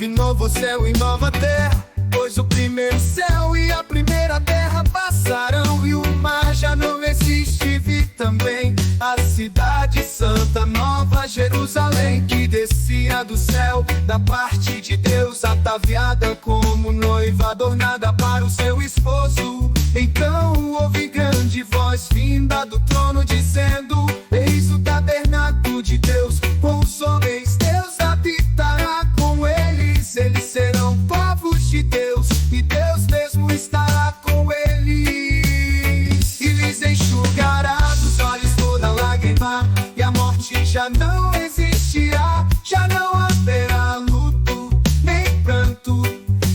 Houve novo céu e nova terra, pois o primeiro céu e a primeira terra passarão e o mar já não existe. Vi também a cidade santa, Nova Jerusalém, que descia do céu da parte de Deus, ataviada como noiva adornada para o seu esposo. Então ouvi grande voz vinda do trono dizendo: eis o tabernáculo de Deus com os homens, Deus habitará com eles. Eles serão povos de Deus e Deus mesmo estará com eles. E lhes enxugará dos olhos toda lágrima, e a morte já não existirá. Já não haverá luto, nem pranto,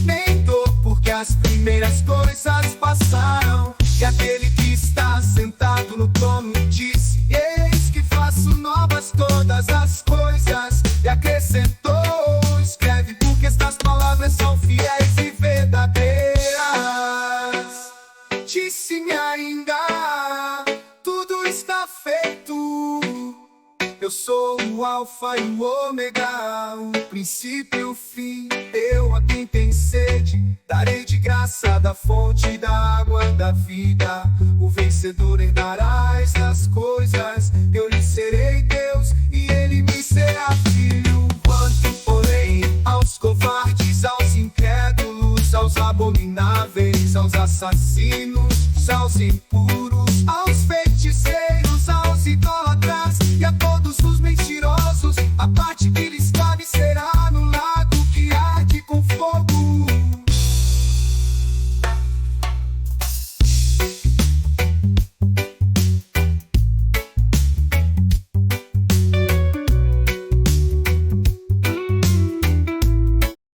nem dor, porque as primeiras coisas passaram. E aquele que está sentado no trono disse: eis que faço novas todas as coisas. E acrescentou: escreve, porque estas palavras são fiéis e verdadeiras. Disse-me ainda: tudo está feito. Eu sou o Alfa e o Ômega, o princípio e o fim. Eu a quem tem sede darei de graça da fonte da água da vida. O vencedor herdará estas coisas. Eu lhe serei Deus e ele me será filho. Quanto, porém, aos covardes, aos incrédulos, aos abomináveis, aos assassinos, aos impuros,